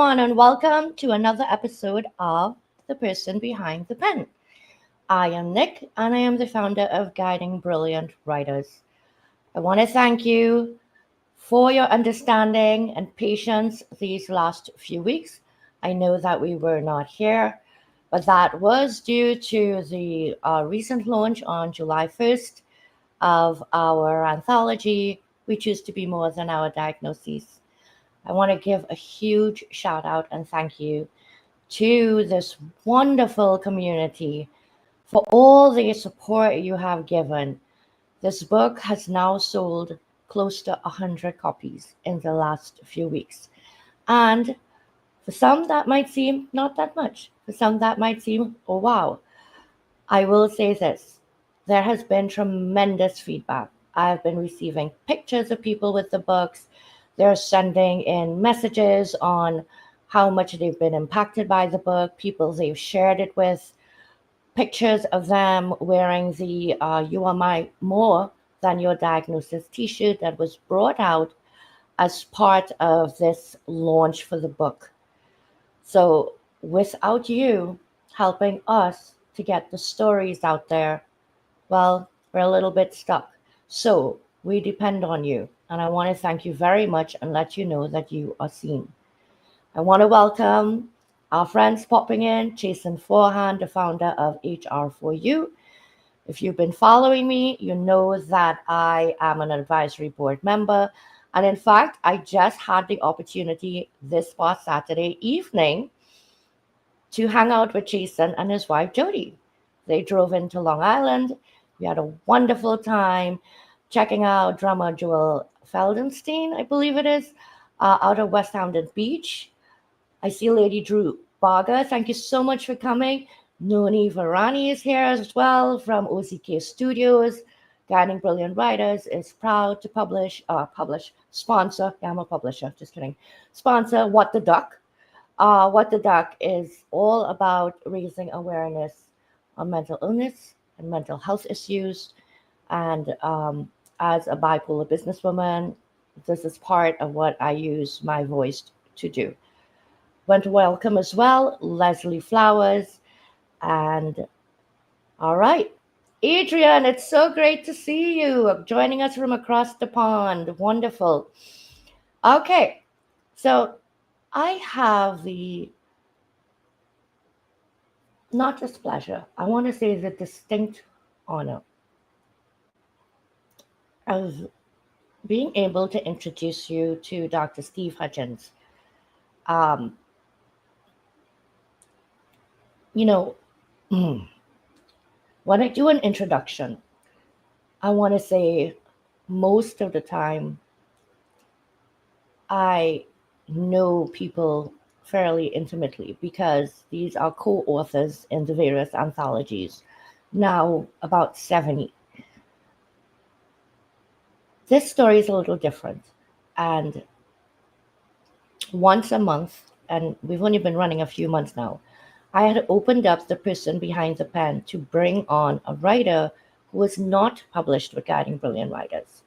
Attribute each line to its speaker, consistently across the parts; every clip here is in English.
Speaker 1: everyone, and welcome to another episode of The Person Behind the Pen. I am Nick, and I am the founder of Guiding Brilliant Writers. I want to thank you for your understanding and patience these last few weeks. I know that we were not here, but that was due to the recent launch on July 1st of our anthology, We Choose to Be More Than Our Diagnoses. I want to give a huge shout out and thank you to this wonderful community for all the support you have given. This book has now sold close to 100 copies in the last few weeks. And for some, that might seem not that much. For some, that might seem, oh, wow. I will say this, there has been tremendous feedback. I've been receiving pictures of people with the books. They're sending in messages on how much they've been impacted by the book, people they've shared it with, pictures of them wearing the You Are My More Than Your Diagnosis t-shirt that was brought out as part of this launch for the book. So without you helping us to get the stories out there, well, we're a little bit stuck. So we depend on you. And I want to thank you very much and let you know that you are seen. I want to welcome our friends popping in, Jason Forehand, the founder of HR4U. If you've been following me, you know that I am an advisory board member. And in fact, I just had the opportunity this past Saturday evening to hang out with Jason and his wife, Jody. They drove into Long Island. We had a wonderful time checking out drummer Joel Feldenstein, I believe it is, out of West Hampton Beach. I see Lady Drew Barger. Thank you so much for coming. Noni Varani is here as well from OZK Studios. Guiding Brilliant Writers is proud to sponsor. Yeah, I'm a publisher, just kidding. Sponsor What the Duck. What the Duck is all about raising awareness on mental illness and mental health issues. And as a bipolar businesswoman, this is part of what I use my voice to do. Want to welcome as well Leslie Flowers. And all right, Adrian, it's so great to see you joining us from across the pond. Wonderful. Okay, so I have the not just pleasure, I want to say the distinct honor of being able to introduce you to Dr. Steve Hudgins. Um, you know, when I do an introduction, I want to say most of the time I know people fairly intimately because these are co-authors in the various anthologies, now about 70. This story is a little different. And once a month, and we've only been running a few months now, I had opened up the person behind the pen to bring on a writer who was not published with Guiding Brilliant Writers.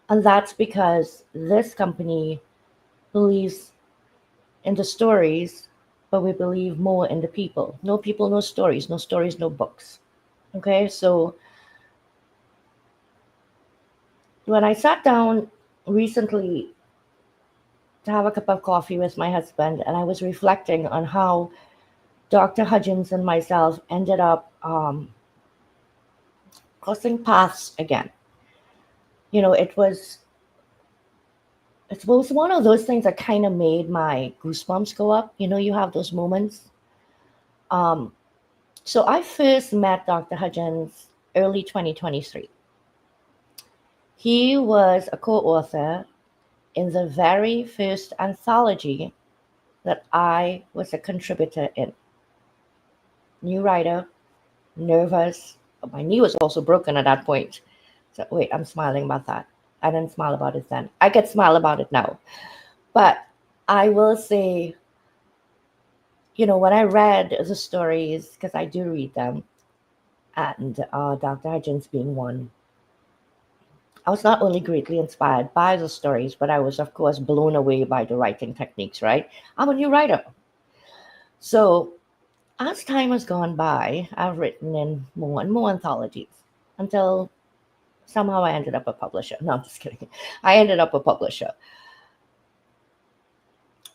Speaker 1: And that's because this company believes in the stories, but we believe more in the people. No people, no stories, no stories, no books. Okay, so when I sat down recently to have a cup of coffee with my husband, and I was reflecting on how Dr. Hudgins and myself ended up crossing paths again. You know, it was one of those things that kind of made my goosebumps go up. You know, you have those moments. So I first met Dr. Hudgins early 2023. He was a co-author in the very first anthology that I was a contributor in. New writer, nervous. My knee was also broken at that point. So wait, I'm smiling about that. I didn't smile about it then. I can smile about it now. But I will say, you know, when I read the stories, because I do read them, and Dr. Hudgins being one, I was not only greatly inspired by the stories, but I was, of course, blown away by the writing techniques, right? I'm a new writer. So, as time has gone by, I've written in more and more anthologies until somehow I ended up a publisher. No, I'm just kidding. I ended up a publisher.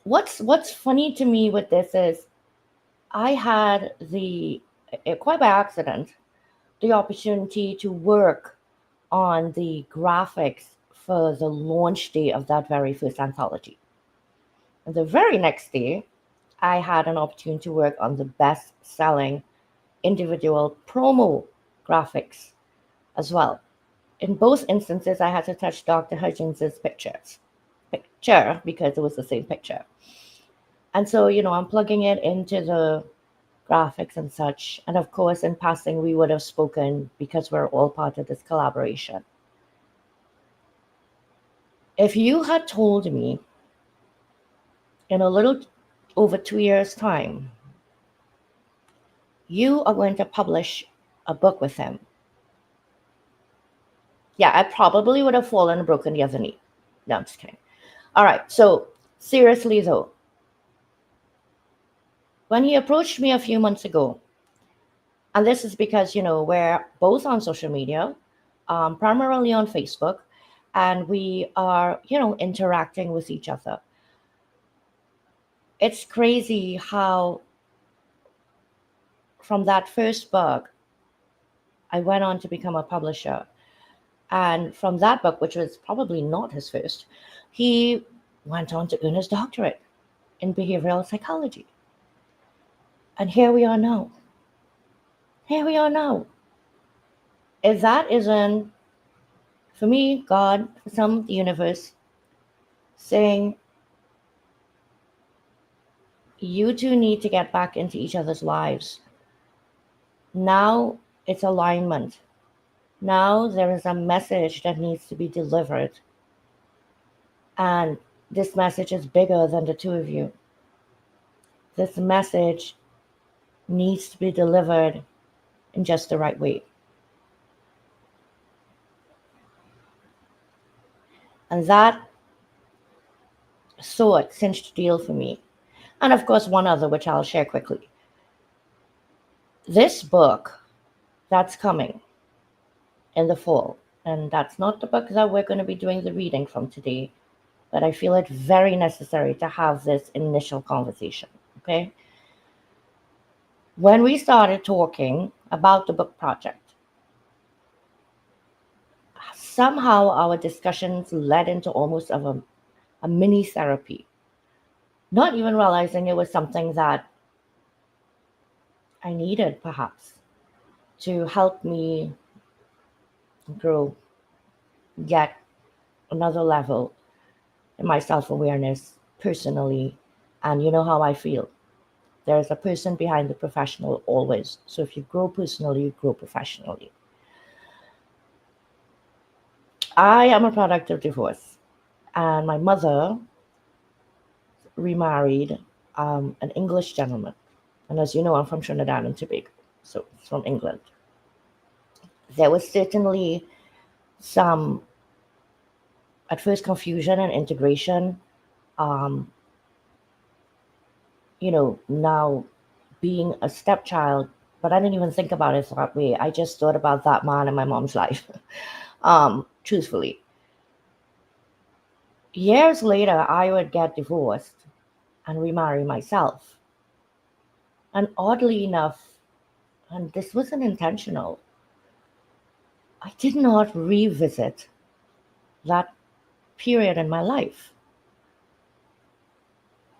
Speaker 1: What's funny to me with this is I had quite by accident, the opportunity to work on the graphics for the launch day of that very first anthology. And the very next day, I had an opportunity to work on the best selling individual promo graphics as well. In both instances, I had to touch Dr. Hudgins' picture because it was the same picture. And so, I'm plugging it into the graphics and such. And of course, in passing, we would have spoken because we're all part of this collaboration. If you had told me in a little over 2 years' time, you are going to publish a book with him, yeah, I probably would have fallen and broken the other knee. No, I'm just kidding. All right, so seriously though, when he approached me a few months ago, and this is because, we're both on social media, primarily on Facebook, and we are, interacting with each other. It's crazy how from that first book, I went on to become a publisher. And from that book, which was probably not his first, he went on to earn his doctorate in behavioral psychology. And here we are now. Here we are now. If that isn't, for me, God, for some, the universe, saying, you two need to get back into each other's lives. Now it's alignment. Now there is a message that needs to be delivered. And this message is bigger than the two of you. This message needs to be delivered in just the right way. And that sword cinched the deal for me. And of course, one other, which I'll share quickly. This book that's coming in the fall, and that's not the book that we're going to be doing the reading from today, but I feel it very necessary to have this initial conversation, okay? When we started talking about the book project, somehow our discussions led into almost of a mini therapy, not even realizing it was something that I needed perhaps to help me grow, get another level in my self-awareness personally. And you know how I feel. There's a person behind the professional always. So if you grow personally, you grow professionally. I am a product of divorce. And my mother remarried an English gentleman. And as you know, I'm from Trinidad and Tobago, so it's from England. There was certainly some, at first, confusion and integration. Now being a stepchild, but I didn't even think about it that way. I just thought about that man in my mom's life, truthfully. Years later, I would get divorced and remarry myself. And oddly enough, and this wasn't intentional, I did not revisit that period in my life.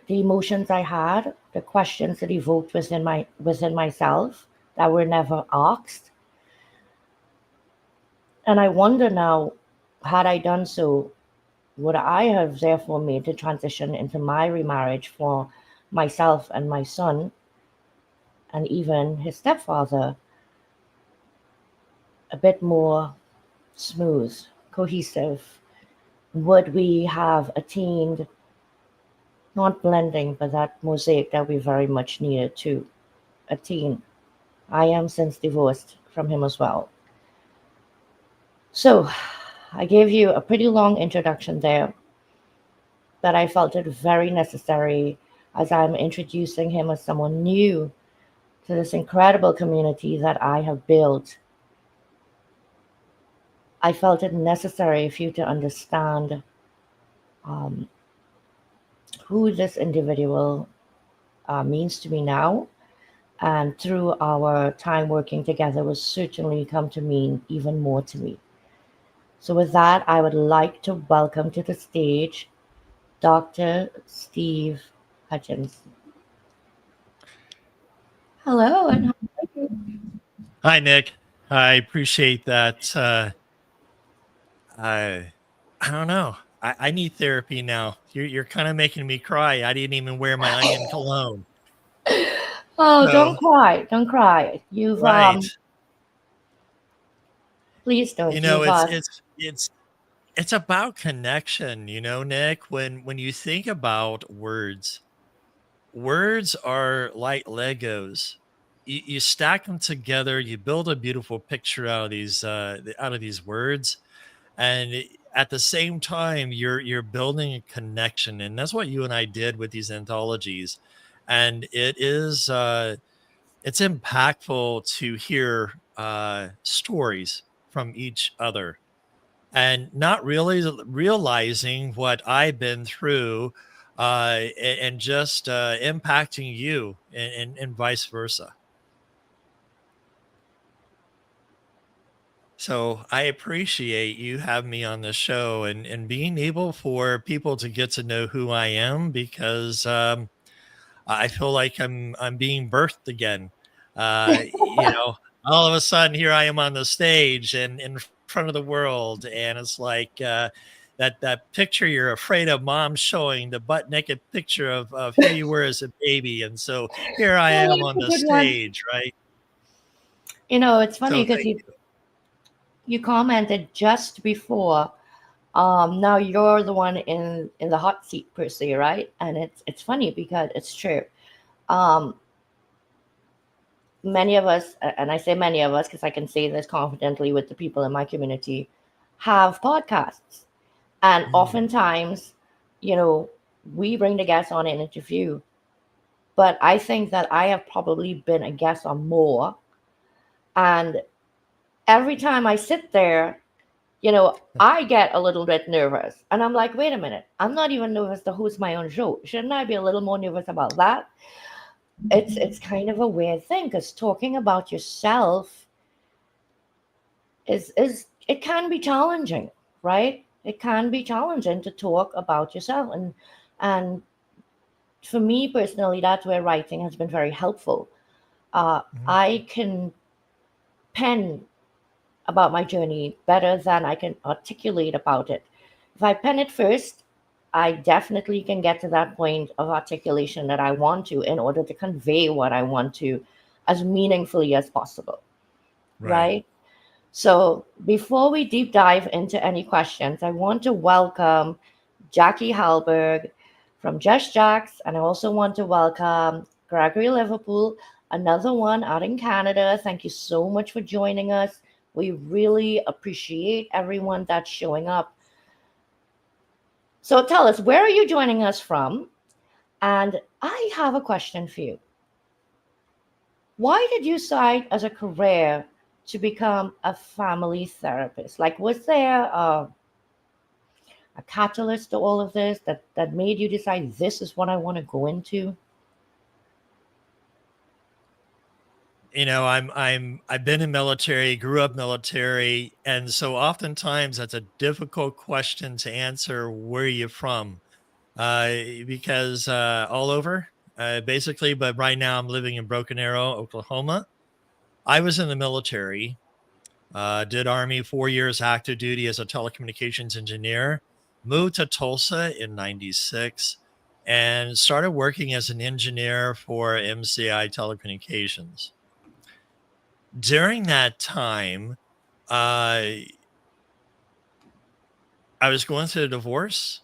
Speaker 1: The emotions I had, the questions that evoked within myself that were never asked. And I wonder now, had I done so, would I have therefore made the transition into my remarriage for myself and my son, and even his stepfather, a bit more smooth, cohesive? Would we have attained not blending, but that mosaic that we very much needed to attain? I am since divorced from him as well. So I gave you a pretty long introduction there, but I felt it very necessary as I'm introducing him as someone new to this incredible community that I have built. I felt it necessary for you to understand um, who this individual means to me now, and through our time working together will certainly come to mean even more to me. So, with that, I would like to welcome to the stage Dr. Steve Hudgins. Hello, and how are you?
Speaker 2: Hi, Nick. I appreciate that. I, I don't know. I need therapy now. You're kind of making me cry. I didn't even wear my onion cologne.
Speaker 1: Oh, don't
Speaker 2: So,
Speaker 1: cry, don't cry.
Speaker 2: right.
Speaker 1: Please
Speaker 2: You
Speaker 1: don't.
Speaker 2: know, it's about connection, Nick, when you think about words. Words are like Legos. You stack them together, you build a beautiful picture out of these words, and at the same time you're building a connection, and that's what you and I did with these anthologies. And it's impactful to hear stories from each other, and not really realizing what I've been through, and just impacting you, and vice versa. So I appreciate you having me on the show, and being able for people to get to know who I am, because I feel like I'm being birthed again. All of a sudden here I am on the stage and in front of the world, and it's like that picture you're afraid of mom showing, the butt naked picture of who you were as a baby, and so here I
Speaker 1: Oh,
Speaker 2: am
Speaker 1: that's
Speaker 2: on
Speaker 1: a
Speaker 2: the
Speaker 1: good one.
Speaker 2: stage, right?
Speaker 1: It's funny
Speaker 2: So
Speaker 1: because
Speaker 2: thank
Speaker 1: you commented just before. Now you're the one in the hot seat per se, right? And it's funny because it's true. Um, Many of us, and I say many of us because I can say this confidently with the people in my community, have podcasts. And
Speaker 2: you.
Speaker 1: oftentimes, you know, we bring the guests on an interview, but I think that I have probably been a guest on more. And every time I sit there, I get a little bit nervous. And I'm like, wait a minute, I'm not even nervous to host my own show. Shouldn't I be a little more nervous about that? It's kind of a weird thing because talking about yourself is it can be challenging, right? It can be challenging to talk about yourself, and for me personally, that's where writing has been very helpful.
Speaker 2: Mhm.
Speaker 1: I can pen about my journey better than I can articulate about it. If I pen it first, I definitely can get to that point of articulation that I want to in order to convey what I want to as meaningfully as possible,
Speaker 2: Right.
Speaker 1: right? So before we deep dive into any questions, I want to welcome Jackie Halberg from Just Jacks, and I also want to welcome Gregory Liverpool, another one out in Canada. Thank you so much for joining us. We really appreciate everyone that's showing up. So tell us, where are you joining us from? And I have a question for you. Why did you decide as a career to become a family therapist? Like, was there a catalyst to all of this that made you decide this is what I want to go into?
Speaker 2: I've been in military, grew up military, and so oftentimes that's a difficult question to answer. Where are you from? Because all over, basically. But right now, I'm living in Broken Arrow, Oklahoma. I was in the military. Did Army 4 years active duty as a telecommunications engineer. Moved to Tulsa in '96 and started working as an engineer for MCI Telecommunications. During that time, uh, I was going through a divorce.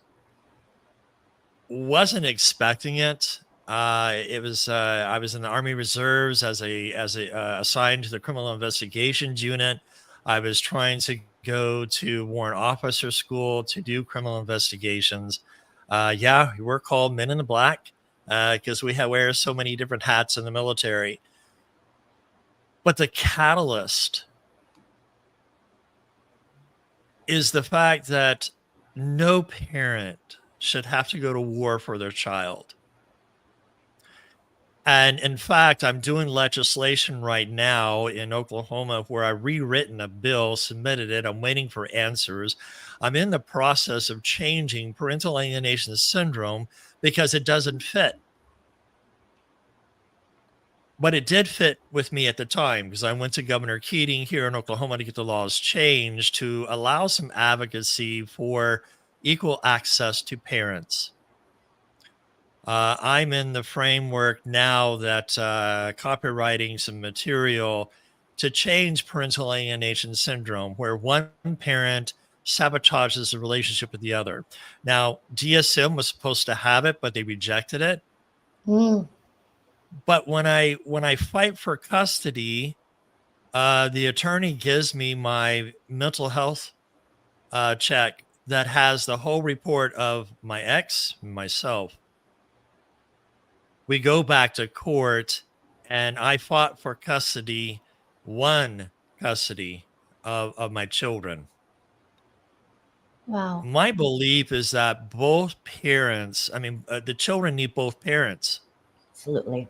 Speaker 2: Wasn't expecting it. I was in the Army Reserves as a assigned to the Criminal Investigations Unit. I was trying to go to warrant officer school to do criminal investigations. Yeah, we're called Men in the Black because we wear so many different hats in the military. But the catalyst is the fact that no parent should have to go to war for their child. And in fact, I'm doing legislation right now in Oklahoma where I've rewritten a bill, submitted it. I'm waiting for answers. I'm in the process of changing parental alienation syndrome because it doesn't fit. But it did fit with me at the time because I went to Governor Keating here in Oklahoma to get the laws changed to allow some advocacy for equal access to parents. I'm in the framework now that copywriting some material to change parental alienation syndrome, where one parent sabotages the relationship with the other. Now, DSM was supposed to have it, but they rejected it.
Speaker 1: Mm.
Speaker 2: But when I fight for custody, the attorney gives me my mental health check that has the whole report of my ex, myself. We go back to court, and I fought for custody, one custody of my children.
Speaker 1: Wow.
Speaker 2: My belief is that both parents, the children need both parents,
Speaker 1: Absolutely.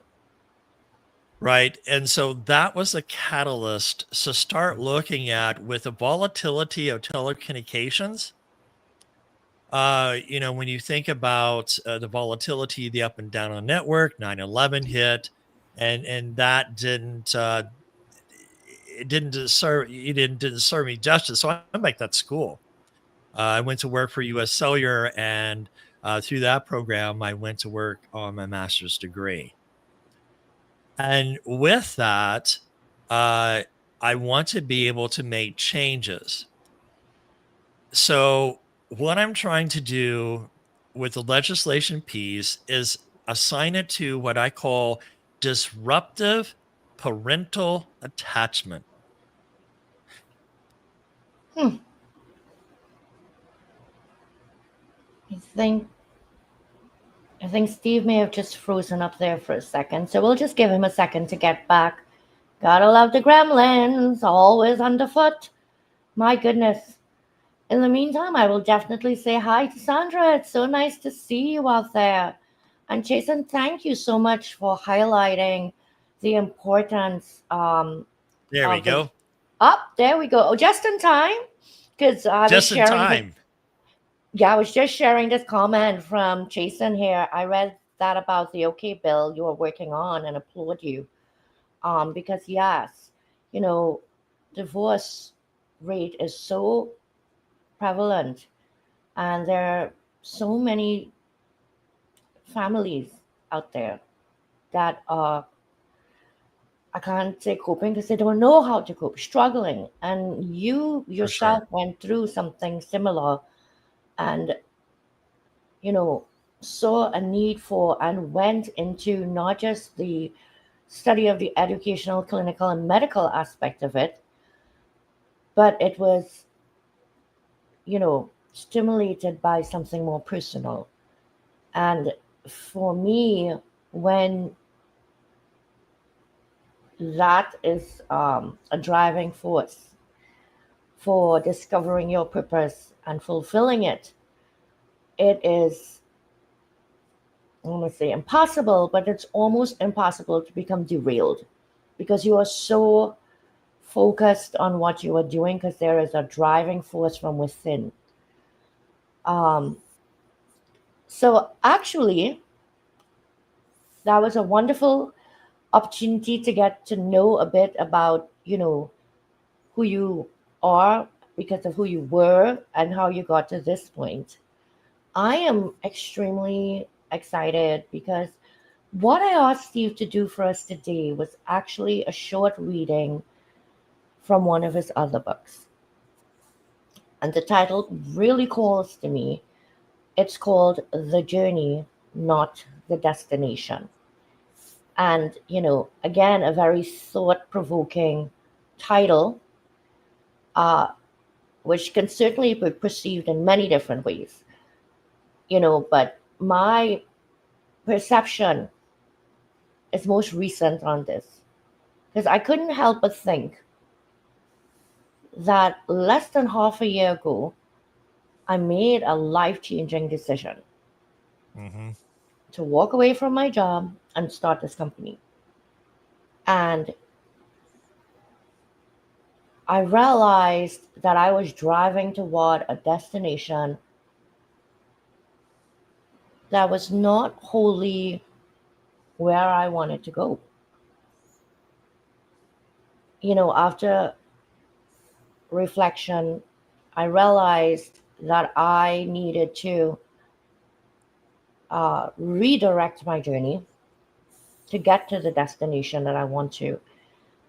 Speaker 2: right? And so that was a catalyst to start looking at with the volatility of telecommunications. When you think about the volatility, the up and down on network, 9/11 hit, and that didn't serve me justice. So I'm back at school. I went to work for U.S. Cellular, and through that program, I went to work on my master's degree. And with that, uh, I want to be able to make changes. So what I'm trying to do with the legislation piece is assign it to what I call disruptive parental attachment.
Speaker 1: Hmm. I think I think Steve may have just frozen up there for a second, so we'll just give him a second to get back. Gotta love the gremlins, always underfoot. My goodness. In the meantime, I will definitely say hi to Sandra. It's so nice to see you out there. And Jason, thank you so much for highlighting the importance
Speaker 2: There we
Speaker 1: of the.
Speaker 2: go.
Speaker 1: Up there we go. Oh, just in time, because I was
Speaker 2: Just in
Speaker 1: sharing this.
Speaker 2: time.
Speaker 1: Yeah, I was just sharing this comment from Jason here. I read that about the OK bill you are working on and applaud you. Because yes, you know, divorce rate is so prevalent, and there are so many families out there that are, I can't say coping because they don't know how to cope, struggling. And you
Speaker 2: For
Speaker 1: yourself
Speaker 2: sure.
Speaker 1: went through something similar, and you know, saw a need for and went into not just the study of the educational, clinical, and medical aspect of it, but it was, stimulated by something more personal. And for me, when that is a driving force for discovering your purpose and fulfilling it, it is, I want to say impossible, but it's almost impossible to become derailed because you are so focused on what you are doing because there is a driving force from within. Um, so actually, that was a wonderful opportunity to get to know a bit about, who you are because of who you were and how you got to this point. I am extremely excited because what I asked Steve to do for us today was actually a short reading from one of his other books. And the title really calls to me. It's called The Journey, Not the Destination. And, again, a very thought provoking title. Uh, which can certainly be perceived in many different ways, but my perception is most recent on this because I couldn't help but think that less than half a year ago, I made a life changing decision
Speaker 2: Mm-hmm.
Speaker 1: to walk away from my job and start this company. And I realized that I was driving toward a destination that was not wholly where I wanted to go. After reflection, I realized that I needed to redirect my journey to get to the destination that I want to.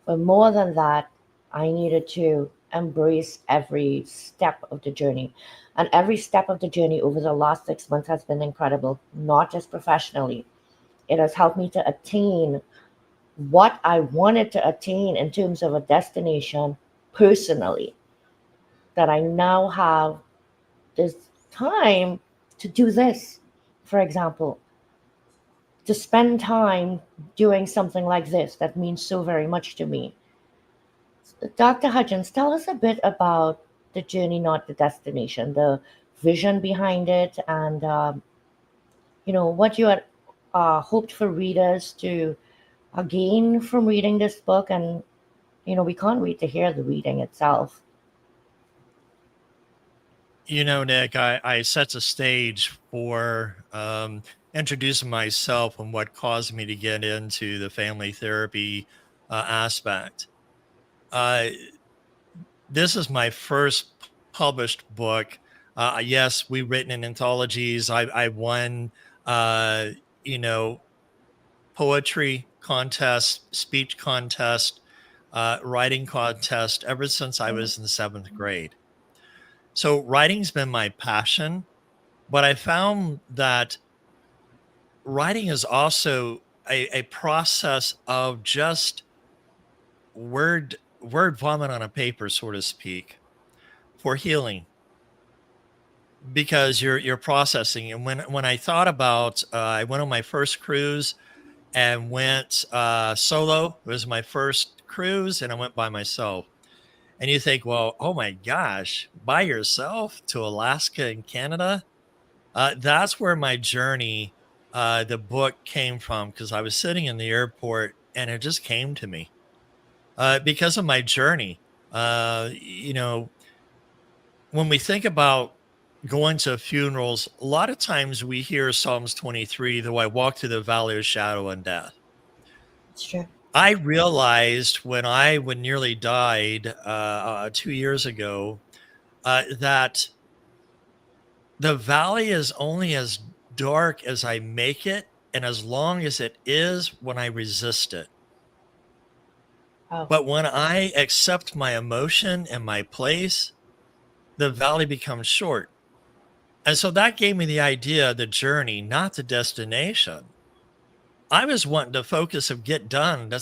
Speaker 1: But more than that, I needed to embrace every step of the journey. And every step of the journey over the last 6 months has been incredible, not just professionally. It has helped me to attain what I wanted to attain in terms of a destination personally, that I now have this time to do this, for example, to spend time doing something like this that means so very much to me. Dr. Hudgins, tell us a bit about the journey, not the destination, the vision behind it, and what you had hoped for readers to gain from reading this book. And we can't wait to hear the reading itself.
Speaker 2: Nick, I set the stage for introducing myself and what caused me to get into the family therapy aspect. Uh, this is my first published book. Yes, we've written in anthologies. I won, uh, you know, poetry contest, speech contest, writing contest ever since I was in seventh grade. So writing's been my passion, but I found that writing is also a process of just word vomit on a paper, so to speak, for healing because you're processing. And when I thought about, I went on my first cruise and went solo. It was my first cruise, and I went by myself. And you think, well, oh my gosh, by yourself to Alaska and Canada? That's where my journey, the book came from, because I was sitting in the airport and it just came to me because of my journey. When we think about going to funerals, a lot of times we hear Psalms 23, though I walk through the valley of shadow and death.
Speaker 1: It's true.
Speaker 2: I realized when nearly died 2 years ago that the valley is only as dark as I make it, and as long as it is when I resist it.
Speaker 1: Oh,
Speaker 2: But when I accept my emotion and my place, the valley becomes short. And so that gave me the idea of the journey, not the destination. I was wanting to focus of get done.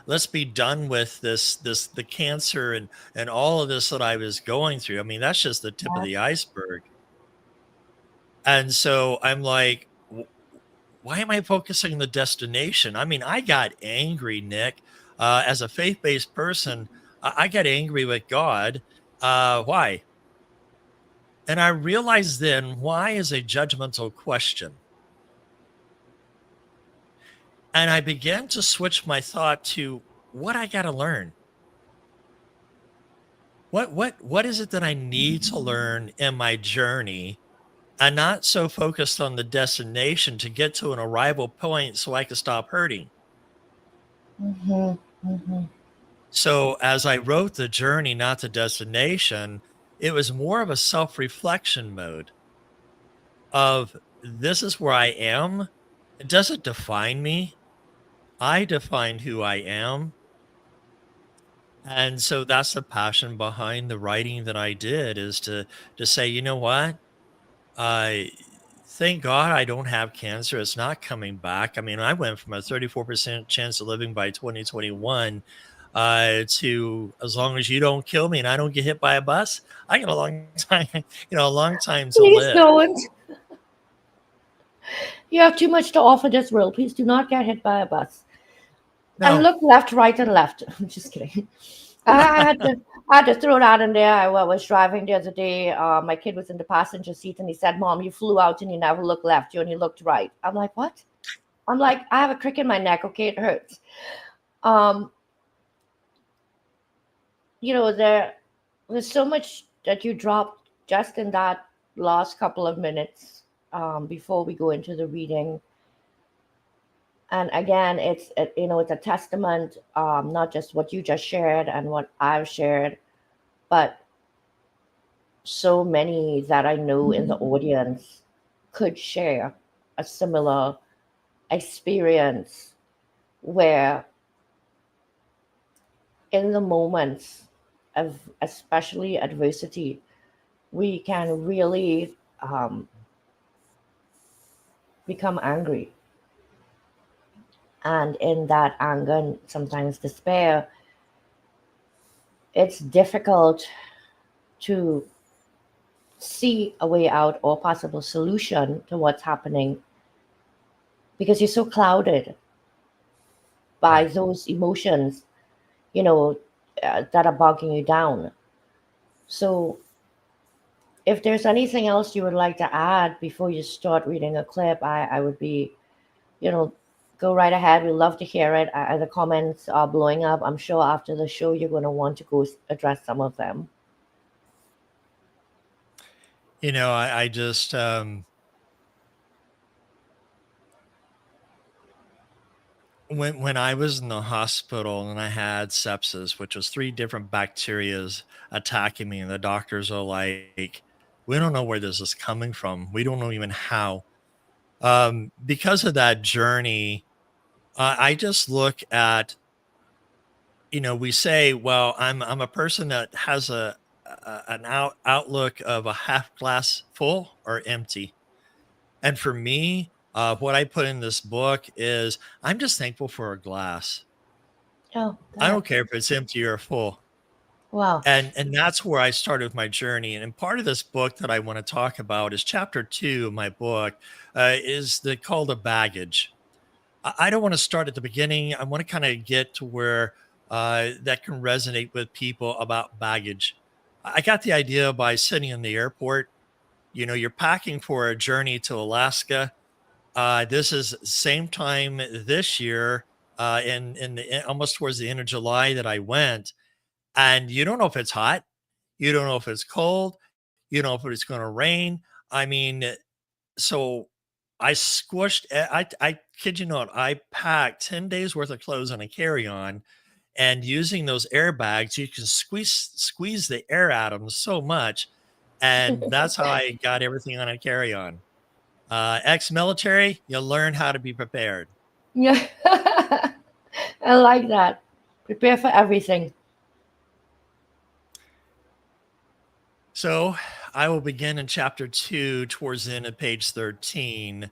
Speaker 2: Let's be done with the cancer and all of this that I was going through. I mean, that's just the tip of
Speaker 1: yeah.
Speaker 2: the iceberg. And so I'm like, why am I focusing on the destination? I mean, I got angry, Nick. As a faith-based person, I got angry with God. Why? And I realized then why is a judgmental question. And I began to switch my thought to what I got to learn. What is it that I need to learn in my journey, and not so focused on the destination to get to an arrival point so I can stop hurting.
Speaker 1: Mm-hmm. Mm-hmm.
Speaker 2: So as I wrote the journey, not the destination, it was more of a self-reflection mode of this is where I am. It doesn't define me. I define who I am. And so that's the passion behind the writing that I did, is to say, you know what? I thank God I don't have cancer. It's not coming back. I mean, I went from a 34% chance of living by 2021 to as long as you don't kill me and I don't get hit by a bus, I got a long time, a long time to
Speaker 1: Please
Speaker 2: live.
Speaker 1: don't. You have too much to offer this world. Please do not get hit by a bus. And
Speaker 2: No,
Speaker 1: look left, right, and left. I'm just kidding. I had to I had to throw that in there. I was driving the other day. My kid was in the passenger seat, and he said, "Mom, you flew out and you never looked left. You only looked right." I'm like, "What?" I'm like, "I have a crick in my neck. Okay, it hurts." Um, there's so much that you dropped just in that last couple of minutes before we go into the reading. And again, it's a testament, not just what you just shared and what I've shared, but so many that I know in the audience could share a similar experience where, in the moments of especially adversity, we can really become angry. And in that anger and sometimes despair, it's difficult to see a way out or possible solution to what's happening because you're so clouded by
Speaker 2: right.
Speaker 1: those emotions, you know, that are bogging you down. So, if there's anything else you would like to add before you start reading a clip, I would be, you know, go right ahead. We love to hear it. The comments are blowing up. I'm sure after the show, you're going to want to go address some of them.
Speaker 2: I just when I was in the hospital and I had sepsis, which was three different bacterias attacking me, and the doctors are like, "We don't know where this is coming from. We don't know even how." Because of that journey, I just look at, we say, well, I'm a person that has an outlook of a half glass full or empty. And for me, what I put in this book is I'm just thankful for a glass.
Speaker 1: Oh,
Speaker 2: I don't
Speaker 1: that.
Speaker 2: care if it's empty or full.
Speaker 1: Wow.
Speaker 2: And that's where I started with my journey. And part of this book that I want to talk about is chapter 2 of my book, is the call to baggage. I don't want to start at the beginning. I want to kind of get to where that can resonate with people about baggage. I got the idea by sitting in the airport. You're packing for a journey to Alaska. This is same time this year, almost towards the end of July that I went, and you don't know if it's hot, you don't know if it's cold, you don't know if it's going to rain. I mean, so I kid you not, I packed 10 days worth of clothes on a carry-on, and using those airbags, you can squeeze the air out of them so much, and that's how I got everything on a carry-on. Ex-military, you learn how to be prepared.
Speaker 1: Yeah. I like that. Prepare for everything.
Speaker 2: So I will begin in chapter 2 towards the end of page 13.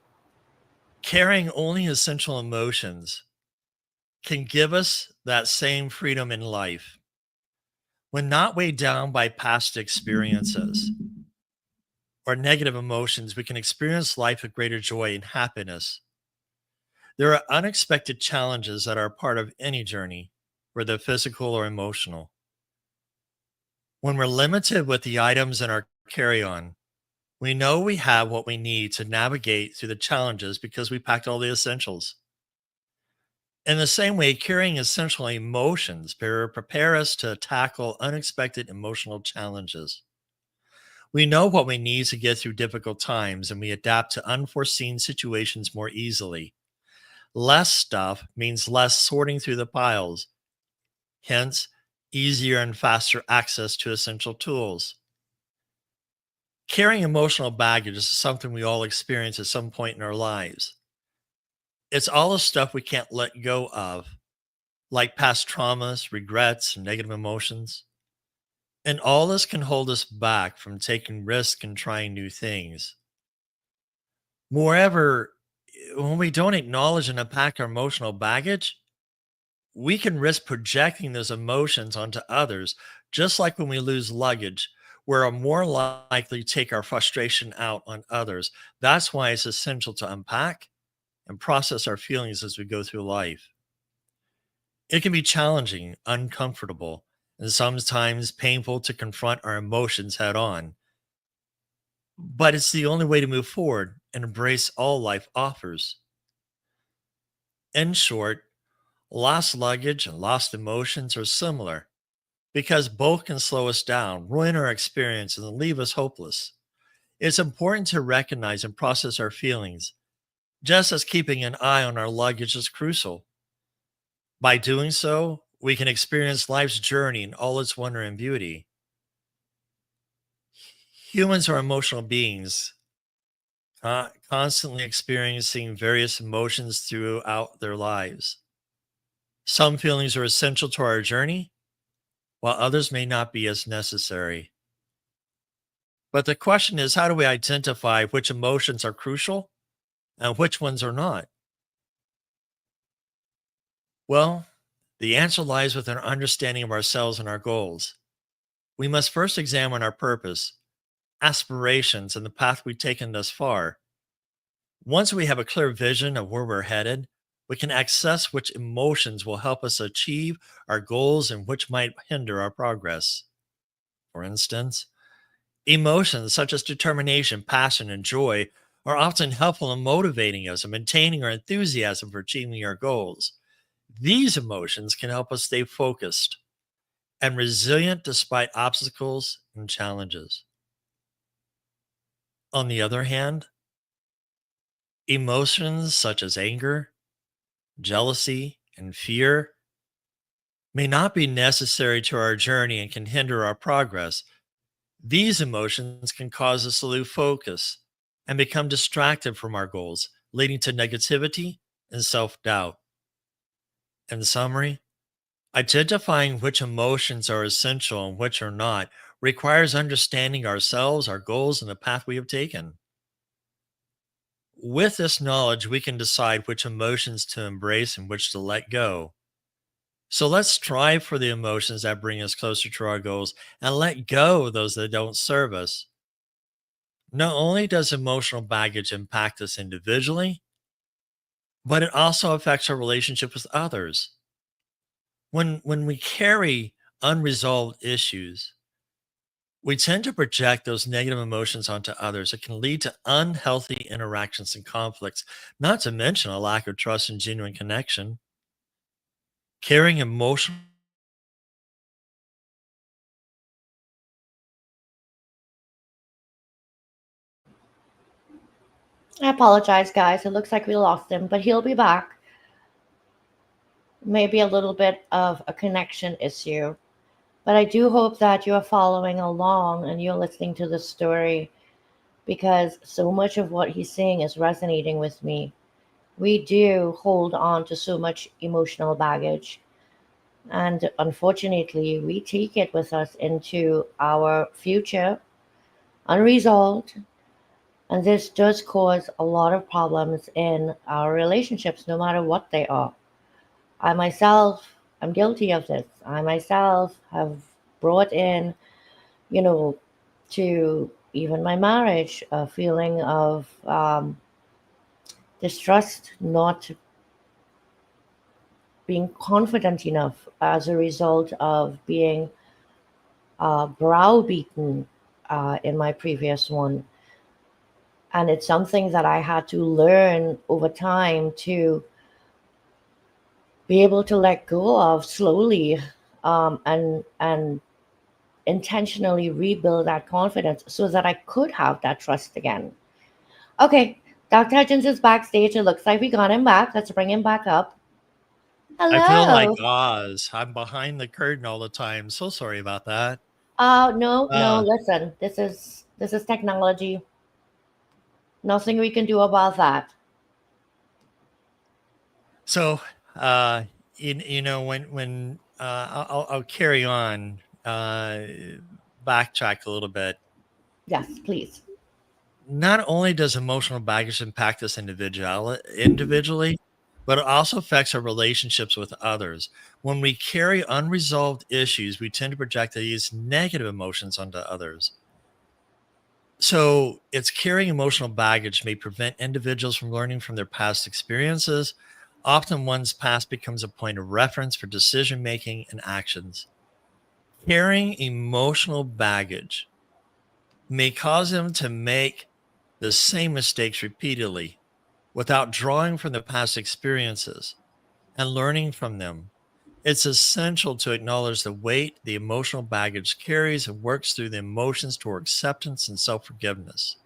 Speaker 2: Carrying only essential emotions can give us that same freedom in life. When not weighed down by past experiences or negative emotions, we can experience life with greater joy and happiness. There are unexpected challenges that are part of any journey, whether physical or emotional. When we're limited with the items in our carry on, we know we have what we need to navigate through the challenges because we packed all the essentials. In the same way, carrying essential emotions prepare us to tackle unexpected emotional challenges. We know what we need to get through difficult times and we adapt to unforeseen situations more easily. Less stuff means less sorting through the piles, hence, easier and faster access to essential tools. Carrying emotional baggage is something we all experience at some point in our lives. It's all the stuff we can't let go of, like past traumas, regrets, and negative emotions. And all this can hold us back from taking risks and trying new things. Moreover, when we don't acknowledge and unpack our emotional baggage, we can risk projecting those emotions onto others, just like when we lose luggage. We're more likely to take our frustration out on others. That's why it's essential to unpack and process our feelings as we go through life. It can be challenging, uncomfortable, and sometimes painful to confront our emotions head on, but it's the only way to move forward and embrace all life offers. In short, lost luggage and lost emotions are similar because both can slow us down, ruin our experience, and leave us hopeless. It's important to recognize and process our feelings, just as keeping an eye on our luggage is crucial. By doing so, we can experience life's journey in all its wonder and beauty. Humans are emotional beings, constantly experiencing various emotions throughout their lives. Some feelings are essential to our journey, while others may not be as necessary. But the question is, how do we identify which emotions are crucial and which ones are not? Well, the answer lies within our understanding of ourselves and our goals. We must first examine our purpose, aspirations, and the path we've taken thus far. Once we have a clear vision of where we're headed, we can assess which emotions will help us achieve our goals and which might hinder our progress. For instance, emotions such as determination, passion, and joy are often helpful in motivating us and maintaining our enthusiasm for achieving our goals. These emotions can help us stay focused and resilient despite obstacles and challenges. On the other hand, emotions such as anger, jealousy, and fear may not be necessary to our journey and can hinder our progress. These emotions can cause us to lose focus and become distracted from our goals, leading to negativity and self doubt. In summary, identifying which emotions are essential and which are not requires understanding ourselves, our goals, and the path we have taken. With this knowledge, we can decide which emotions to embrace and which to let go. So let's strive for the emotions that bring us closer to our goals and let go of those that don't serve us. Not only does emotional baggage impact us individually, but it also affects our relationship with others. When we carry unresolved issues, we tend to project those negative emotions onto others. It can lead to unhealthy interactions and conflicts, not to mention a lack of trust and genuine connection. Carrying emotional
Speaker 1: I apologize, guys. It looks like we lost him, but he'll be back. Maybe a little bit of a connection issue. But I do hope that you're following along and you're listening to the story because so much of what he's saying is resonating with me. We do hold on to so much emotional baggage, and unfortunately, we take it with us into our future unresolved. And this does cause a lot of problems in our relationships, no matter what they are. I myself am guilty of this. I myself have brought in, you know, to even my marriage, a feeling of distrust, not being confident enough as a result of being browbeaten in my previous one. And it's something that I had to learn over time to be able to let go of slowly, and intentionally rebuild that confidence so that I could have that trust again. Okay, Dr. Hudgins is backstage. It looks like we got him back. Let's bring him back up.
Speaker 2: I feel like
Speaker 1: Hello.
Speaker 2: Oz. I'm behind the curtain all the time. So sorry about that.
Speaker 1: No, no.
Speaker 2: Uh,
Speaker 1: Listen, this is technology. Nothing we can do about that.
Speaker 2: so, uh, I'll carry on, backtrack a little bit.
Speaker 1: Yes, please.
Speaker 2: Not only does emotional baggage impact us individually, but it also affects our relationships with others. When we carry unresolved issues, we tend to project these negative emotions onto others. So, it's carrying emotional baggage may prevent individuals from learning from their past experiences. Often, one's past becomes a point of reference for decision making and actions. Carrying emotional baggage may cause them to make the same mistakes repeatedly without drawing from the past experiences and learning from them. It's essential to acknowledge the weight the emotional baggage carries and works through the emotions toward acceptance and self forgiveness.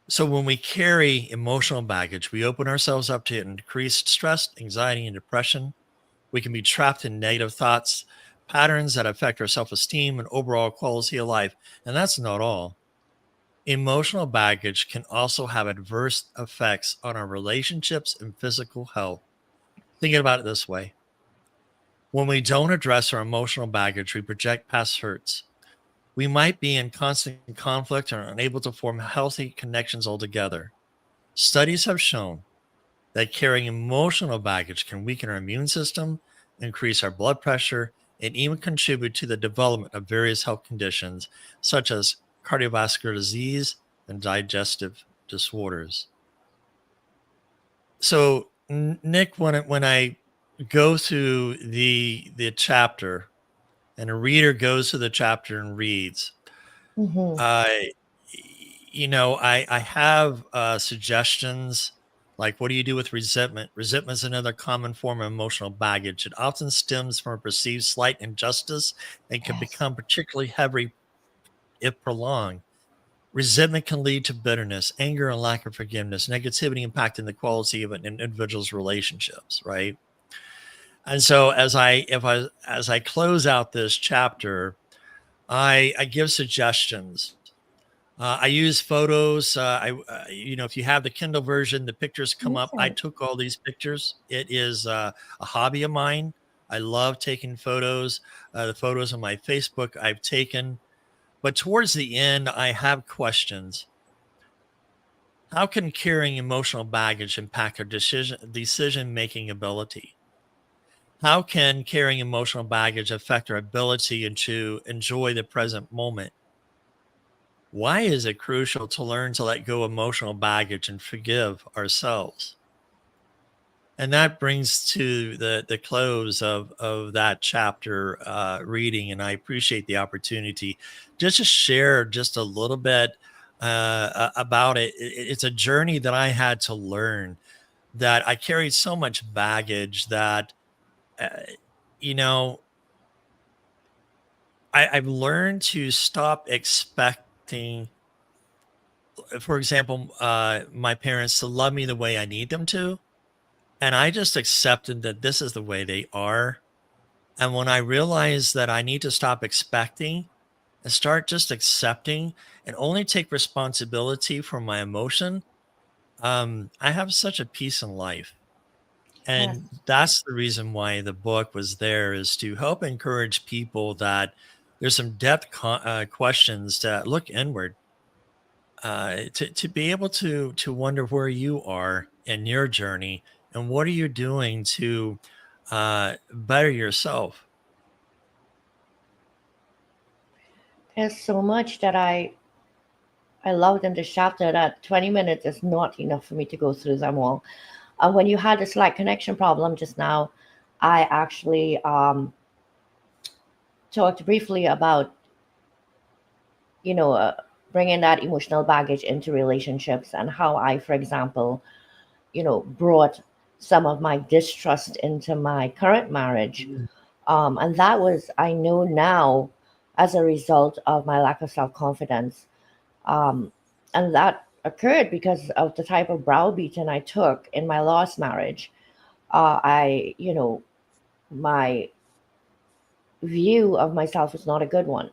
Speaker 2: So, when we carry emotional baggage, we open ourselves up to increased stress, anxiety, and depression. We can be trapped in negative thoughts, patterns that affect our self esteem and overall quality of life. And that's not all. Emotional baggage can also have adverse effects on our relationships and physical health. Thinking about it this way: when we don't address our emotional baggage, we project past hurts. We might be in constant conflict or unable to form healthy connections altogether. Studies have shown that carrying emotional baggage can weaken our immune system, increase our blood pressure, and even contribute to the development of various health conditions such as cardiovascular disease and digestive disorders. So, Nick, when I go through the chapter and a reader goes to the chapter and reads,
Speaker 1: Mm-hmm.
Speaker 2: I I have suggestions like, what do you do with resentment? Resentment is another common form of emotional baggage. It often stems from a perceived slight injustice and can
Speaker 1: Yes.
Speaker 2: become particularly heavy if prolonged. Resentment can lead to bitterness, anger, and lack of forgiveness, negativity impacting the quality of an individual's relationships, right? And so as I close out this chapter, I give suggestions. I use photos. If you have the Kindle version, the pictures come up. I
Speaker 1: Amazing.
Speaker 2: took all these pictures. It is a hobby of mine. I love taking photos. The photos on my Facebook I've taken. But towards the end, I have questions. How can carrying emotional baggage impact our decision making ability? How can carrying emotional baggage affect our ability to enjoy the present moment? Why is it crucial to learn to let go of emotional baggage and forgive ourselves? And that brings to the close of that chapter reading, and I appreciate the opportunity just to share just a little bit about it. It's a journey that I had to learn, that I carried so much baggage that uh, you know I've learned to stop expecting, for example, my parents to love me the way I need them to. And I just accepted that this is the way they are. And when I realized that I need to stop expecting and start just accepting and only take responsibility for my emotion, I have such a peace in life.
Speaker 1: Yes.
Speaker 2: And that's the reason why the book was there, is to help encourage people that there's some questions to look inward, to be able to wonder where you are in your journey and what are you doing to better yourself.
Speaker 1: There's so much that I loved in this chapter that 20 minutes is not enough for me to go through them all. When you had a slight connection problem just now, I actually talked briefly about, you know, uh, bringing that emotional baggage into relationships and how I, for example, brought some of my distrust into my current marriage. And that was, I know now, as a result of my lack of self confidence. Um, and that occurred because of the type of browbeating I took in my last marriage. My view of myself was not a good one.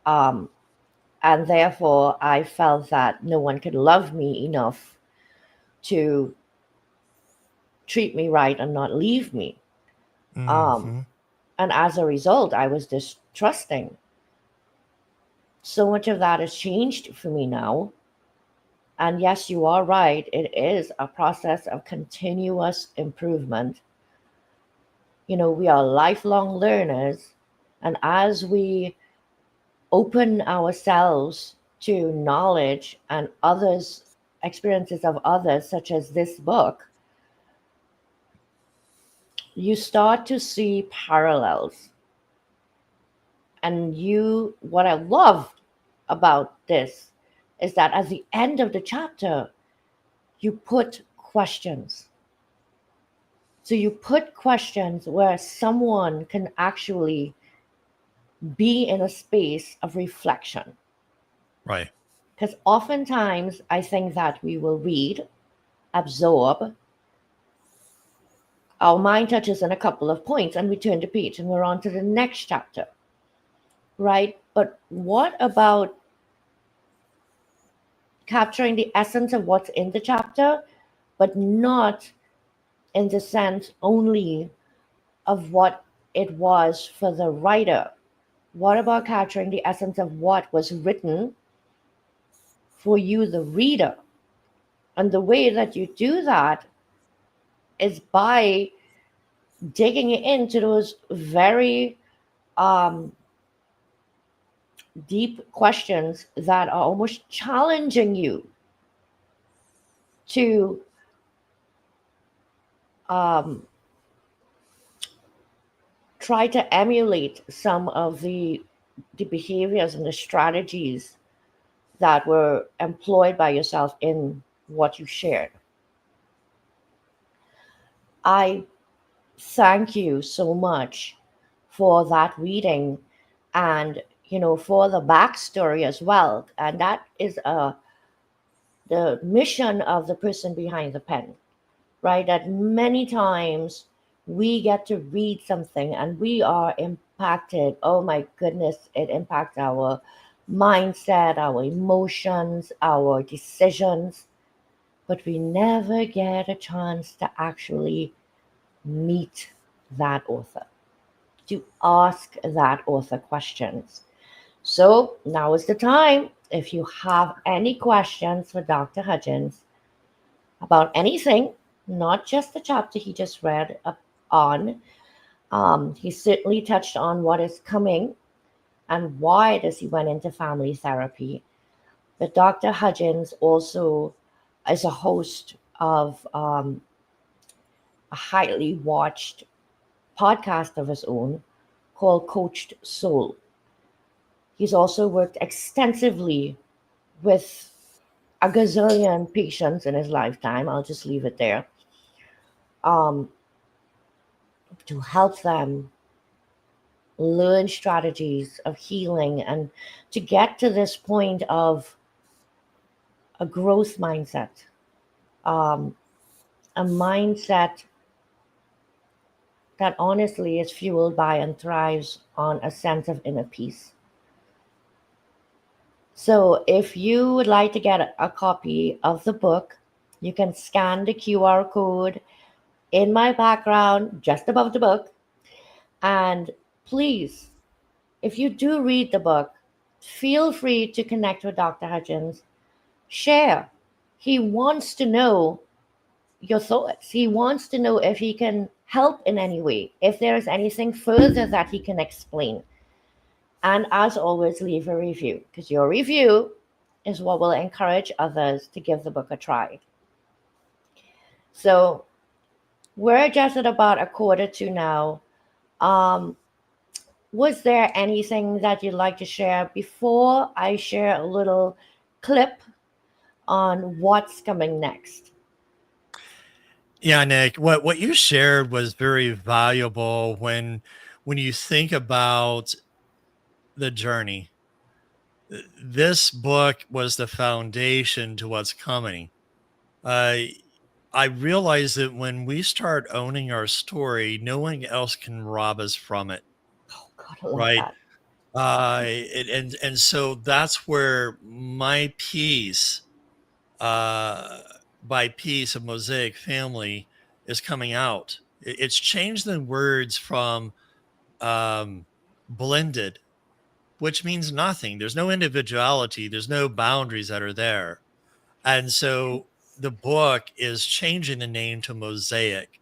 Speaker 1: Um, and therefore, I felt that no one could love me enough to treat me right and not leave me. Um,
Speaker 2: Hmm.
Speaker 1: and as a result, I was distrusting. So much of that has changed for me now. And yes, you are right. It is a process of continuous improvement. We are lifelong learners. And as we open ourselves to knowledge and others, experiences of others, such as this book, you start to see parallels. And what I love about this is that at the end of the chapter, you put questions. So you put questions where someone can actually be in a space of reflection.
Speaker 2: Right.
Speaker 1: Because oftentimes I think that we will read, absorb, our mind touches on a couple of points, and we turn the page and we're on to the next chapter, right? But what about capturing the essence of what's in the chapter, but not in the sense only of what it was for the writer? What about capturing the essence of what was written for you, the reader? And the way that you do that is by digging into those very um, deep questions that are almost challenging you to um, try to emulate some of the behaviors and the strategies that were employed by yourself in what you shared. I thank you so much for that reading, and for the backstory as well. And that is the mission of the person behind the pen, right? That many times we get to read something and we are impacted. Oh my goodness, it impacts our mindset, our emotions, our decisions, but we never get a chance to actually meet that author, to ask that author questions. So now is the time. If you have any questions for Dr. Hudgins about anything, not just the chapter he just read up on, he certainly touched on what is coming and why does he went into family therapy. But Dr. Hudgins also is a host of a highly watched podcast of his own called Coached Soul. He's also worked extensively with a gazillion patients in his lifetime. I'll just leave it there. Um, to help them learn strategies of healing and to get to this point of a growth mindset, um, a mindset that honestly is fueled by and thrives on a sense of inner peace. So, if you would like to get a copy of the book, you can scan the QR code in my background just above the book. And please, if you do read the book, feel free to connect with Dr. Hudgins. Share. He wants to know your thoughts. He wants to know if he can help in any way, if there is anything further that he can explain. And as always, leave a review because your review is what will encourage others to give the book a try. So we're just at about a quarter to now. Um, was there anything that you'd like to share before I share a little clip on what's coming next?
Speaker 2: Yeah, Nick, what you shared was very valuable when you think about the journey. This book was the foundation to what's coming. Uh, I realize that when we start owning our story, no one else can rob us from it,
Speaker 1: Oh, God, I love
Speaker 2: right?
Speaker 1: that.
Speaker 2: And so that's where my piece, uh, by piece of Mosaic Family, is coming out. It's changed the words from um, blended, which means nothing. There's no individuality. There's no boundaries that are there. And so the book is changing the name to Mosaic,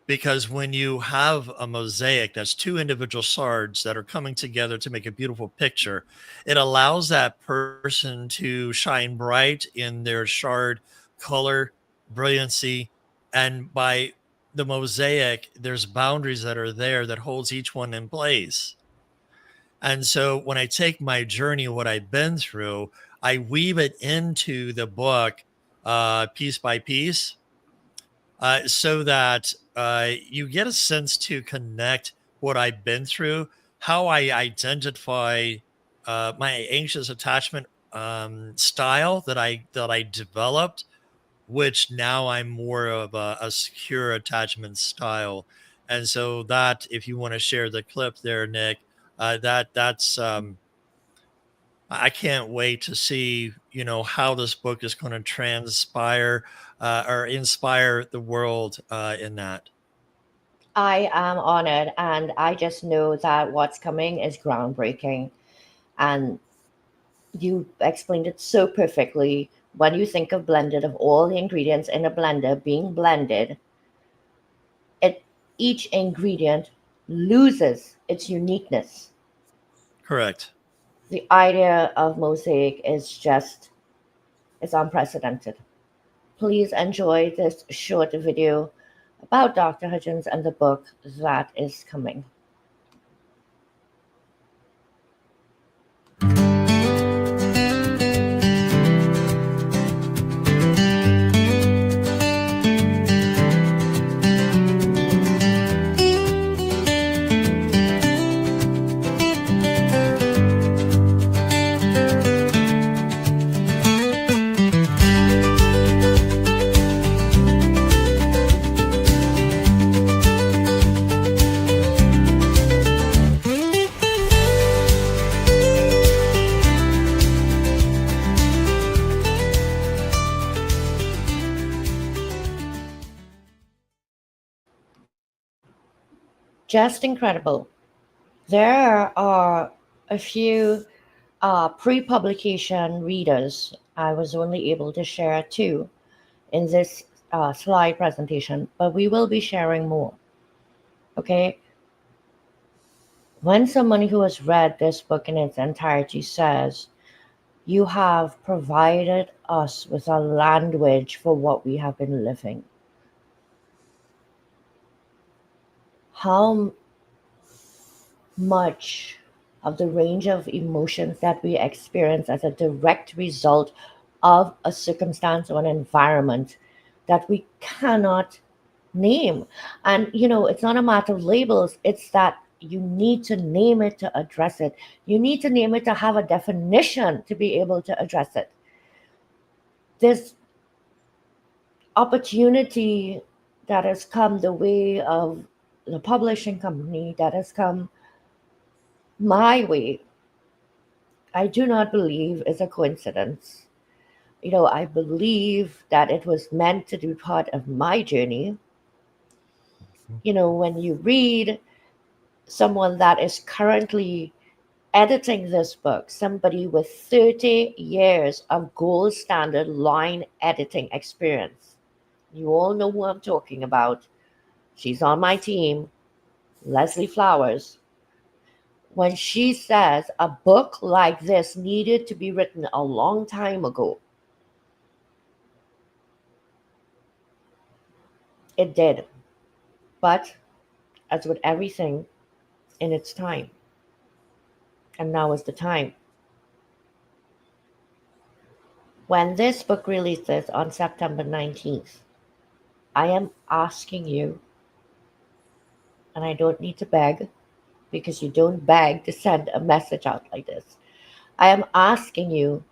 Speaker 2: because when you have a mosaic, that's two individual shards that are coming together to make a beautiful picture, it allows that person to shine bright in their shard color, brilliancy. And by the mosaic, there's boundaries that are there that holds each one in place. And so when I take my journey, what I've been through, I weave it into the book, piece by piece, so that you get a sense to connect what I've been through, how I identify my anxious attachment style that I developed, which now I'm more of a secure attachment style. And so that, if you want to share the clip there, Nick, that's I can't wait to see, how this book is going to transpire or inspire the world in that.
Speaker 1: I am honored, and I just know that what's coming is groundbreaking. And you explained it so perfectly. When you think of blended, of all the ingredients in a blender being blended, it each ingredient loses its uniqueness.
Speaker 2: Correct.
Speaker 1: The idea of mosaic is unprecedented. Please enjoy this short video about Dr. Hudgins and the book that is coming. Just incredible. There are a few pre publication readers. I was only able to share two in this slide presentation, but we will be sharing more. Okay. When someone who has read this book in its entirety says, "You have provided us with a language for what we have been living," how much of the range of emotions that we experience as a direct result of a circumstance or an environment that we cannot name. And, it's not a matter of labels, it's that you need to name it to address it. You need to name it to have a definition to be able to address it. This opportunity that has come the way of the publishing company, that has come my way, I do not believe is a coincidence. I believe that it was meant to be part of my journey. When you read someone that is currently editing this book, somebody with 30 years of gold standard line editing experience, you all know who I'm talking about. She's on my team, Leslie Flowers. When she says a book like this needed to be written a long time ago, it did. But as with everything, in its time. And now is the time. When this book releases on September 19th, I am asking you, and I don't need to beg because you don't beg to send a message out like this. I am asking you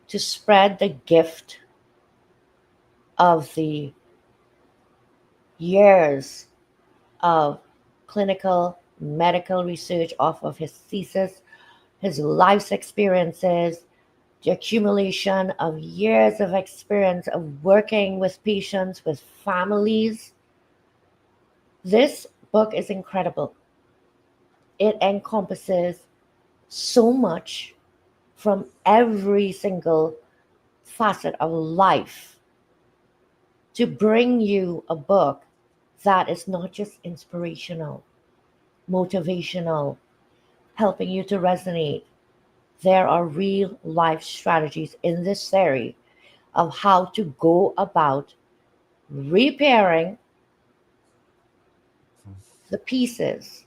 Speaker 1: to spread the gift of the years of clinical medical research off of his thesis, his life's experiences, the accumulation of years of experience of working with patients, with families. This book is incredible. It encompasses so much from every single facet of life to bring you a book that is not just inspirational, motivational, helping you to resonate. There are real life strategies in this theory of how to go about repairing the pieces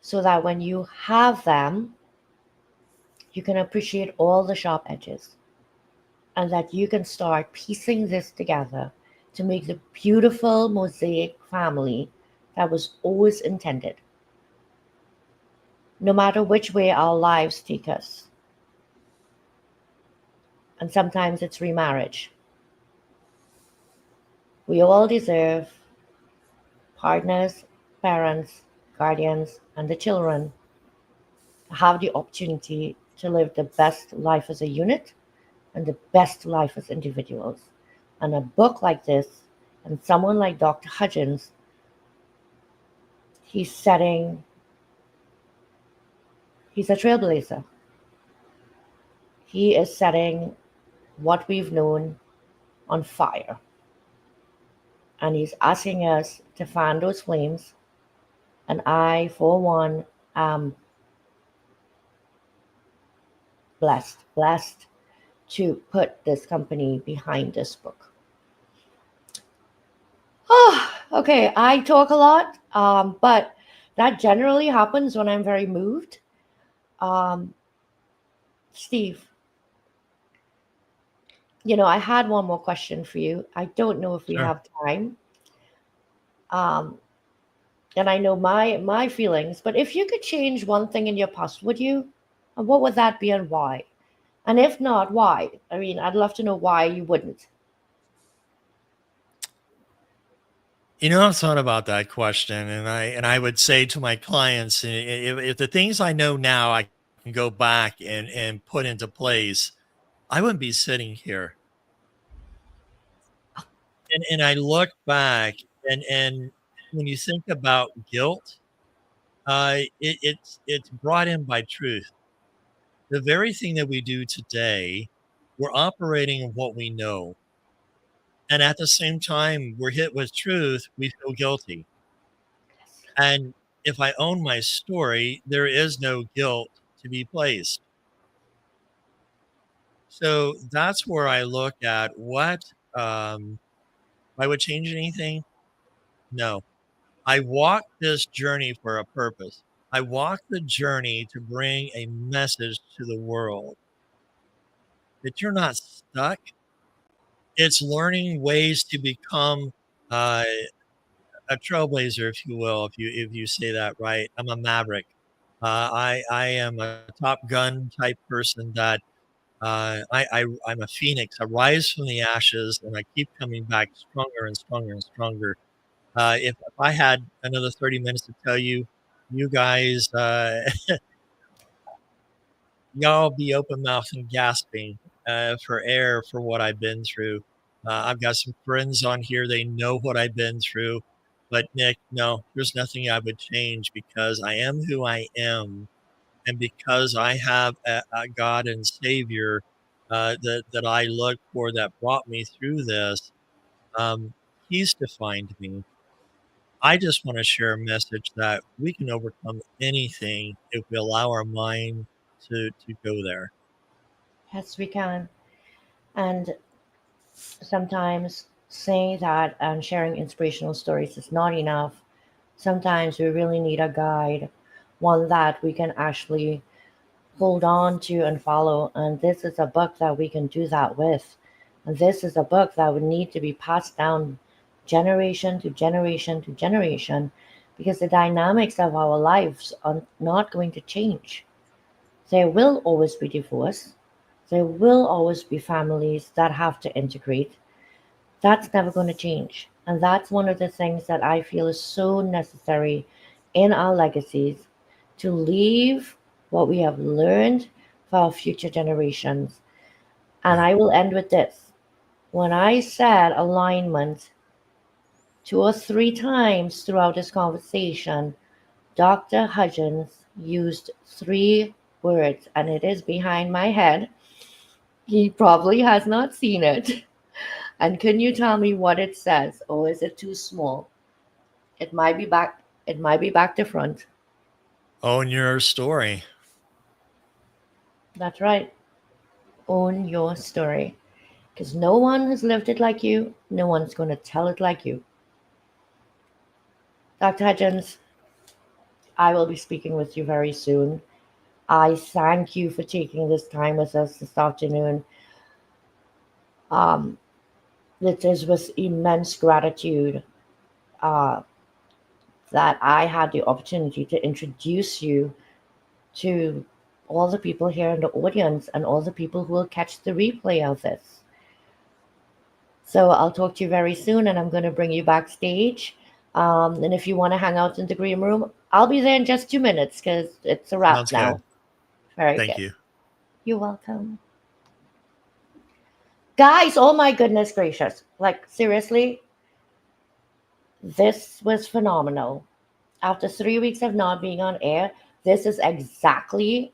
Speaker 1: so that when you have them, you can appreciate all the sharp edges and that you can start piecing this together to make the beautiful mosaic family that was always intended, no matter which way our lives take us. And sometimes it's remarriage. We all deserve partners, parents, guardians, and the children to have the opportunity to live the best life as a unit and the best life as individuals. And a book like this, and someone like Dr. Hudgins, he's setting, he's a trailblazer. He is setting what we've known on fire. And he's asking us to fan those flames. And I, for one, am blessed to put this company behind this book. Oh, okay, I talk a lot, but that generally happens when I'm very moved. Steve, I had one more question for you. I don't know if we
Speaker 2: Sure.
Speaker 1: have time. Um, and I know my feelings, but if you could change one thing in your past, would you? And what would that be and why? And if not, why? I mean, I'd love to know why you wouldn't.
Speaker 2: I've thought about that question, and I would say to my clients, if the things I know now I can go back and put into place, I wouldn't be sitting here. And I look back, and when you think about guilt, it's brought in by truth. The very thing that we do today, we're operating in what we know, and at the same time, we're hit with truth. We feel guilty. And if I own my story, there is no guilt to be placed. So that's where I look at I would change anything? No. I walked this journey for a purpose. I walked the journey to bring a message to the world that you're not stuck. It's learning ways to become uh, a trailblazer, if you will, if you say that right. I'm a maverick. I am a Top Gun type person that I'm a phoenix. I rise from the ashes and I keep coming back stronger and stronger and stronger. If I had another 30 minutes to tell you, you guys, y'all be open mouthed and gasping for air for what I've been through. I've got some friends on here; they know what I've been through. But Nick, no, there's nothing I would change because I am who I am, and because I have a God and Savior that I look for that brought me through this. Um, he's defined me. I just want to share a message that we can overcome anything if we allow our mind to go there.
Speaker 1: Yes, we can. And sometimes saying that and sharing inspirational stories is not enough. Sometimes we really need a guide, one that we can actually hold on to and follow. And this is a book that we can do that with. And this is a book that would need to be passed down generation to generation to generation because the dynamics of our lives are not going to change. There will always be divorce. There will always be families that have to integrate. That's never going to change. And that's one of the things that I feel is so necessary in our legacies to leave what we have learned for our future generations. And
Speaker 2: Yeah.
Speaker 1: I will end with this. When I said alignment 2 or 3 times throughout this conversation, Dr. Hudgins used 3 words, and it is behind my head. He probably has not seen it. And can you tell me what it says, or is it too small? It might be back. It might be back to front.
Speaker 2: Own your story.
Speaker 1: That's right. Own your story. Because no one has lived it like you. No one's going to tell it like you. Dr. Hudgins, I will be speaking with you very soon. I thank you for taking this time with us this afternoon. Um, it is with immense gratitude uh, that I had the opportunity to introduce you to all the people here in the audience and all the people who will catch the replay of this. So I'll talk to you very soon, and I'm going to bring you backstage. And if you want to hang out in the green room, I'll be there in just 2 minutes because it's a wrap
Speaker 2: Sounds
Speaker 1: now.
Speaker 2: good.
Speaker 1: Very
Speaker 2: Thank
Speaker 1: good.
Speaker 2: you.
Speaker 1: You're welcome. Guys, oh my goodness gracious. Like, seriously, this was phenomenal. After 3 weeks of not being on air, this is exactly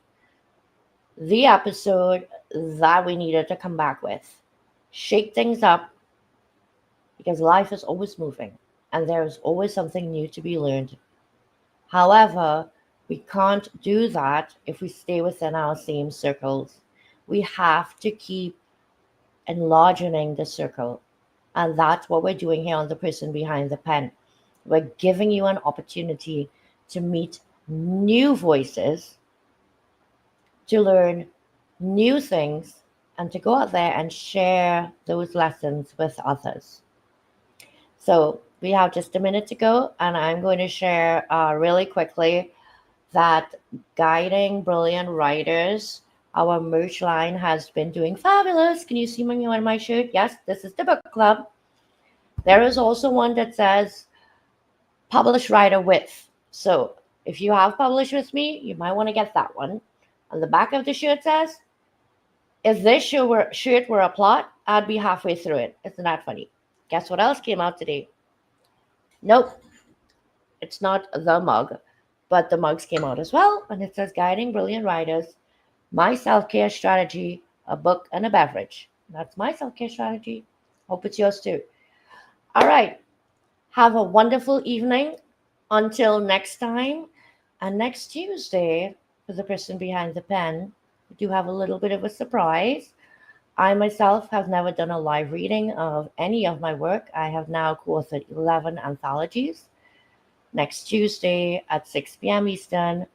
Speaker 1: the episode that we needed to come back with. Shake things up, because life is always moving and there's always something new to be learned. However, we can't do that if we stay within our same circles. We have to keep enlarging the circle. And that's what we're doing here on The Person Behind the Pen. We're giving you an opportunity to meet new voices, to learn new things, and to go out there and share those lessons with others. So we have just a minute to go, and I'm going to share really quickly that Guiding Brilliant Writers, our merch line, has been doing fabulous. Can you see me on my shirt? Yes, this is the book club. There is also one that says Publish Writer With. So if you have published with me, you might want to get that one. On the back of the shirt says, if this shirt were a plot, I'd be halfway through it. Isn't that funny? Guess what else came out today? Nope, it's not the mug, but the mugs came out as well. And it says Guiding Brilliant Writers, My Self-Care Strategy, a Book and a Beverage. That's my self-care strategy. Hope it's yours too. All right. Have a wonderful evening. Until next time. And next Tuesday, for The Person Behind the Pen, we do have a little bit of a surprise. I myself have never done a live reading of any of my work. I have now co-authored 11 anthologies. Next Tuesday at 6 p.m. Eastern,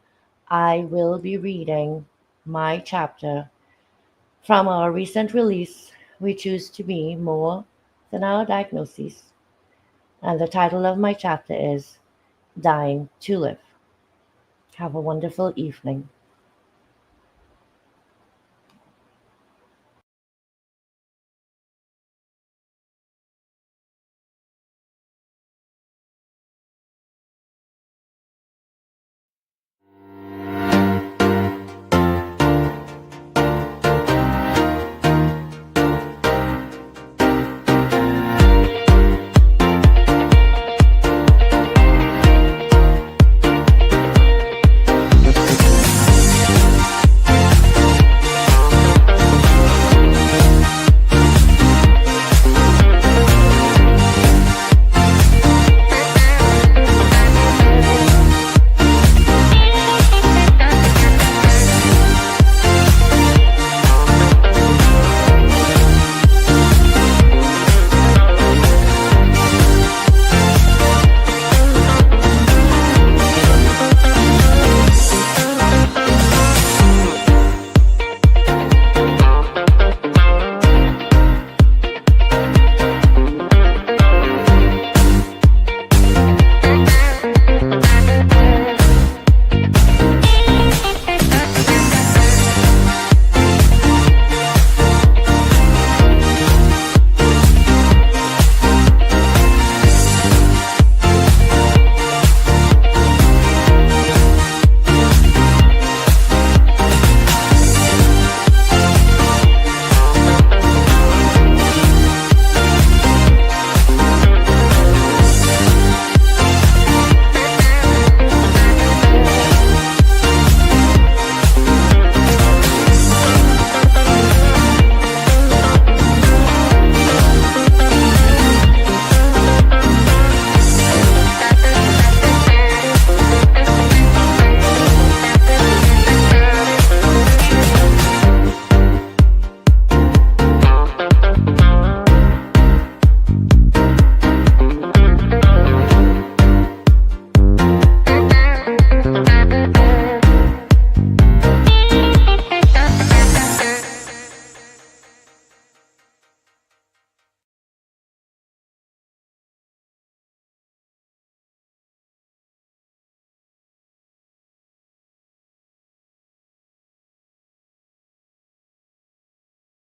Speaker 1: I will be reading my chapter from our recent release, We Choose to Be More Than Our Diagnoses. And the title of my chapter is Dying to Live. Have a wonderful evening.